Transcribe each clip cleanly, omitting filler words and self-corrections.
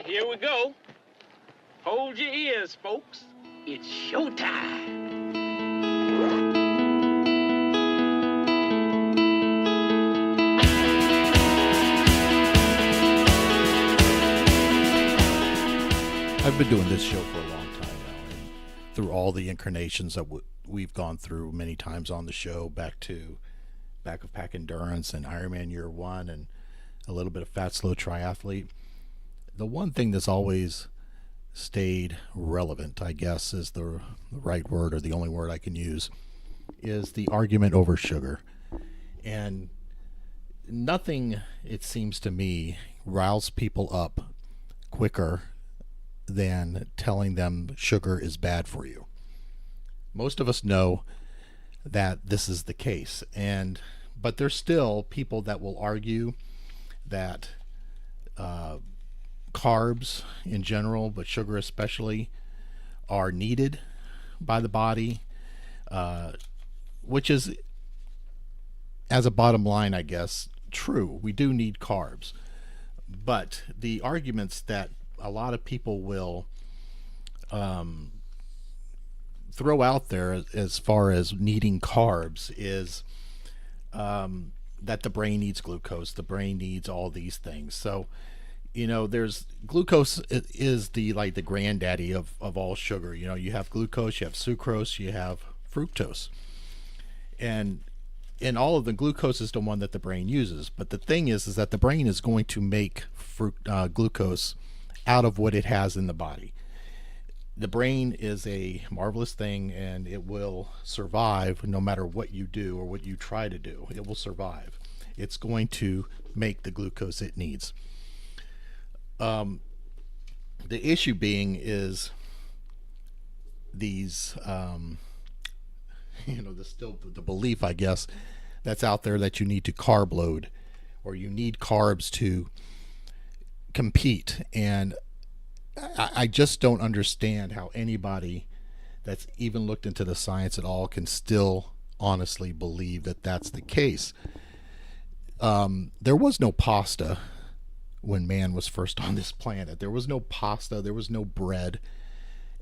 Here we go. Hold your ears, folks. It's showtime. I've been doing this show for a long time now, and through all the incarnations that we've gone through many times on the show, back of Pack Endurance and Ironman Year One, and a little bit of Fat Slow Triathlete. The one thing that's always stayed relevant, I guess is the right word, or the only word I can use, is the argument over sugar. And nothing, it seems to me, riles people up quicker than telling them sugar is bad for you. Most of us know that this is the case, but there's still people that will argue that carbs in general, but sugar especially, are needed by the body, which is, as a bottom line, I guess, true. We do need carbs, but the arguments that a lot of people will throw out there as far as needing carbs is that the brain needs glucose, the brain needs all these things. So, there's glucose is the granddaddy of all sugar. You have glucose, you have sucrose, you have fructose, and in all of the glucose is the one that the brain uses. But the thing is that the brain is going to make glucose out of what it has in the body. The brain is a marvelous thing, and it will survive no matter what you do or what you try to do. It will survive. It's going to make the glucose it needs. The issue being is these, the belief, I guess, that's out there that you need to carb load, or you need carbs to compete. And I just don't understand how anybody that's even looked into the science at all can still honestly believe that that's the case. There was no pasta when man was first on this planet. There was no pasta, there was no bread,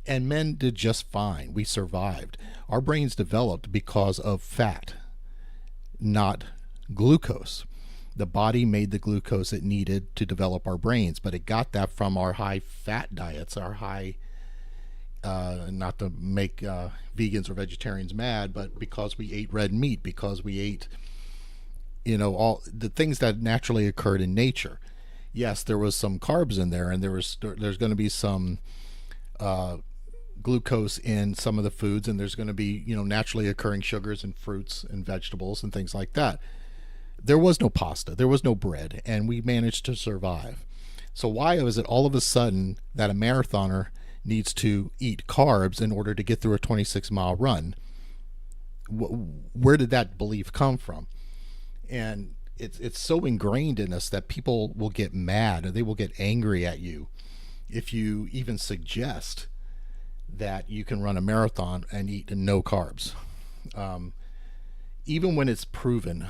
and men did just fine. We survived. Our brains developed because of fat, not glucose. The body made the glucose it needed to develop our brains, but it got that from our high fat diets, our high, not to make vegans or vegetarians mad, but because we ate red meat, because we ate, all the things that naturally occurred in nature. Yes, there was some carbs in there, and there's going to be some glucose in some of the foods, and there's going to be, naturally occurring sugars in fruits and vegetables and things like that. There was no pasta, there was no bread, and we managed to survive. So why is it all of a sudden that a marathoner needs to eat carbs in order to get through a 26-mile run? Where did that belief come from? And it's so ingrained in us that people will get mad, or they will get angry at you if you even suggest that you can run a marathon and eat no carbs. Even when it's proven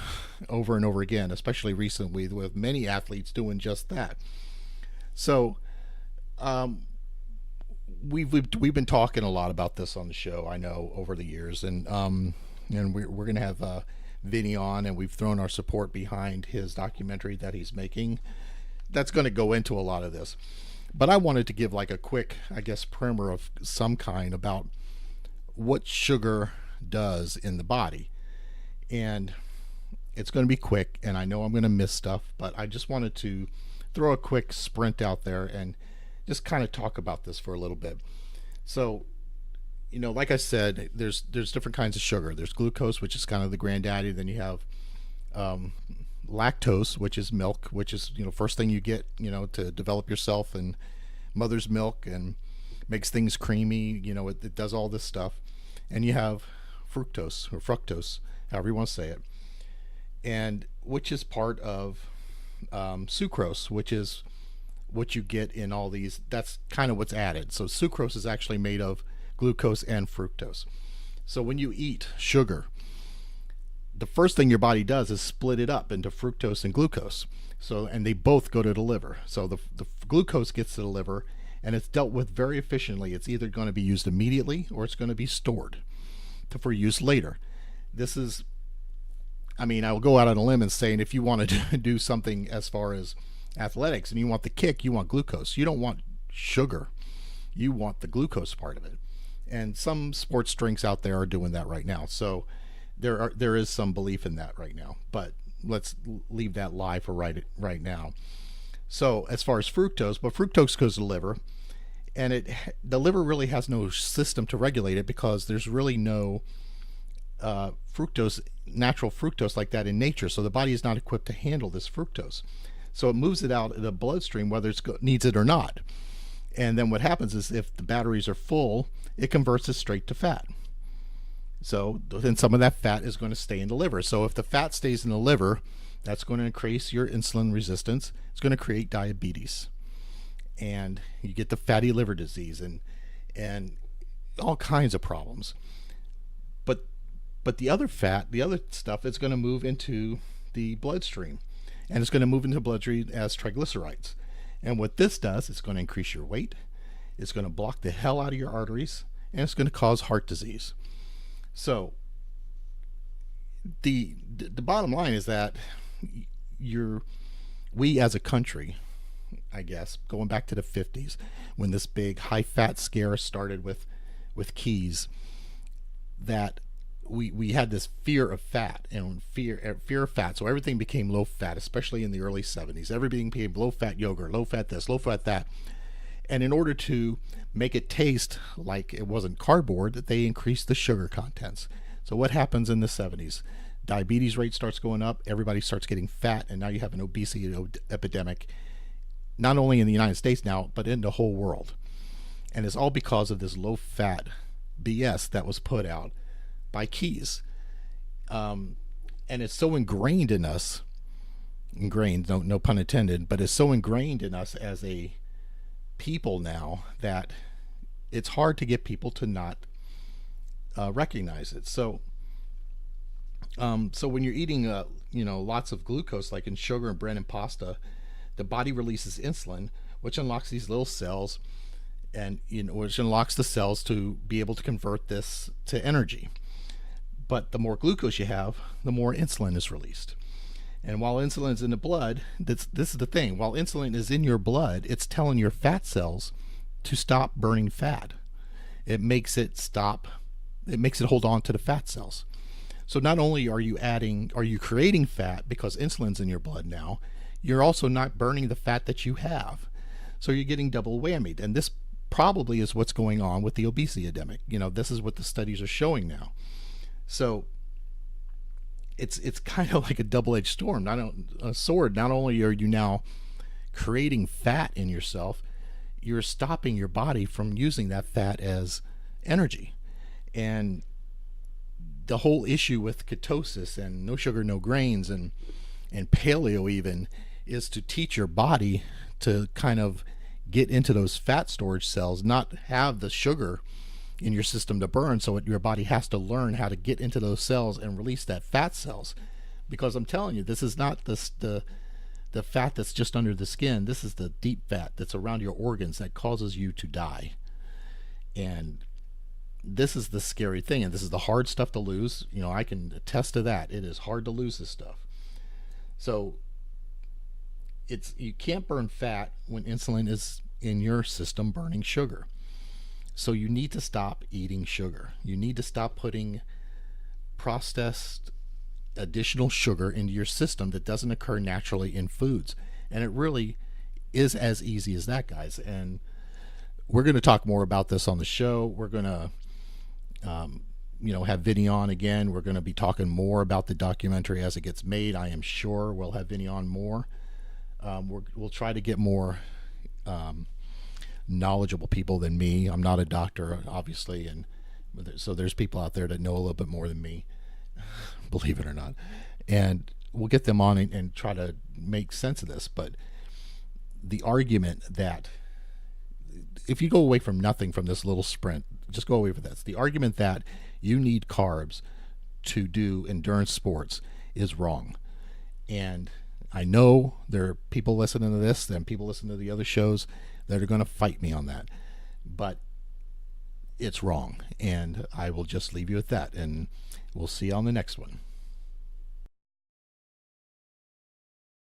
over and over again, especially recently with many athletes doing just that. So we've been talking a lot about this on the show, I know, over the years, and we're going to have Vinny on, and we've thrown our support behind his documentary that he's making. That's going to go into a lot of this. But I wanted to give like a quick, I guess, primer of some kind about what sugar does in the body. And it's going to be quick, and I know I'm going to miss stuff, but I just wanted to throw a quick sprint out there and just kind of talk about this for a little bit. So, like I said, there's different kinds of sugar. There's glucose, which is kind of the granddaddy. Then you have lactose, which is milk, which is, first thing you get, to develop yourself, and mother's milk, and makes things creamy. It does all this stuff. And you have fructose, or fructose, however you want to say it, and which is part of sucrose, which is what you get in all these. That's kind of what's added. So sucrose is actually made of glucose and fructose. So when you eat sugar, the first thing your body does is split it up into fructose and glucose. So, and they both go to the liver. So the glucose gets to the liver, and it's dealt with very efficiently. It's either going to be used immediately or it's going to be stored for use later. This is, I mean, I will go out on a limb and say, and if you want to do something as far as athletics and you want the kick, you want glucose. You don't want sugar. You want the glucose part of it. And some sports drinks out there are doing that right now. So there is some belief in that right now. But let's leave that lie for right now. So as far as fructose, but fructose goes to the liver, and the liver really has no system to regulate it because there's really no natural fructose like that in nature. So the body is not equipped to handle this fructose. So it moves it out in the bloodstream whether it needs it or not. And then what happens is if the batteries are full, it converts it straight to fat. So then some of that fat is going to stay in the liver. So if the fat stays in the liver, that's going to increase your insulin resistance. It's going to create diabetes. And you get the fatty liver disease and all kinds of problems. But the other fat, the other stuff, is going to move into the bloodstream. And it's going to move into the bloodstream as triglycerides. And what this does, it's going to increase your weight. It's going to block the hell out of your arteries. And it's going to cause heart disease. So the bottom line is that we as a country, I guess, going back to the 50s, when this big high fat scare started with Keys, that we had this fear of fat and fear of fat. So everything became low fat, especially in the early 70s. Everything became low fat yogurt, low fat this, low fat that. And in order to make it taste like it wasn't cardboard, that they increased the sugar contents. So what happens in the 70s? Diabetes rate starts going up, everybody starts getting fat, and now you have an obesity epidemic, not only in the United States now, but in the whole world. And it's all because of this low fat BS that was put out by Keys. And it's so ingrained in us, no pun intended, but it's so ingrained in us as a people now that it's hard to get people to not recognize it. So when you're eating lots of glucose, like in sugar and bread and pasta, the body releases insulin, which unlocks these little cells, and which unlocks the cells to be able to convert this to energy. But the more glucose you have, the more insulin is released. And while insulin is in the blood, this is the thing. While insulin is in your blood, it's telling your fat cells to stop burning fat. It makes it hold on to the fat cells. So not only are you creating fat because insulin's in your blood now, you're also not burning the fat that you have. So you're getting double whammied. And this probably is what's going on with the obesity epidemic. This is what the studies are showing now. So it's kind of like a double-edged sword. Not only are you now creating fat in yourself, you're stopping your body from using that fat as energy. And the whole issue with ketosis and no sugar, no grains and paleo even is to teach your body to kind of get into those fat storage cells, not have the sugar in your system to burn. So your body has to learn how to get into those cells and release that fat cells. Because I'm telling you, this is not the fat that's just under the skin. This is the deep fat that's around your organs that causes you to die. And this is the scary thing, and this is the hard stuff to lose. I can attest to that. It is hard to lose this stuff. So you can't burn fat when insulin is in your system burning sugar. So you need to stop eating sugar. You need to stop putting processed additional sugar into your system that doesn't occur naturally in foods. And it really is as easy as that, guys. And we're going to talk more about this on the show. We're going to have Vinny on again. We're going to be talking more about the documentary as it gets made. I am sure we'll have Vinny on more. We'll try to get more knowledgeable people than me. I'm not a doctor, obviously, and so there's people out there that know a little bit more than me, believe it or not. And we'll get them on and try to make sense of this. But the argument that if you go away from nothing from this little sprint, just go away with this. The argument that you need carbs to do endurance sports is wrong. And I know there are people listening to this and people listening to the other shows that are going to fight me on that. But it's wrong. And I will just leave you at that. And we'll see you on the next one.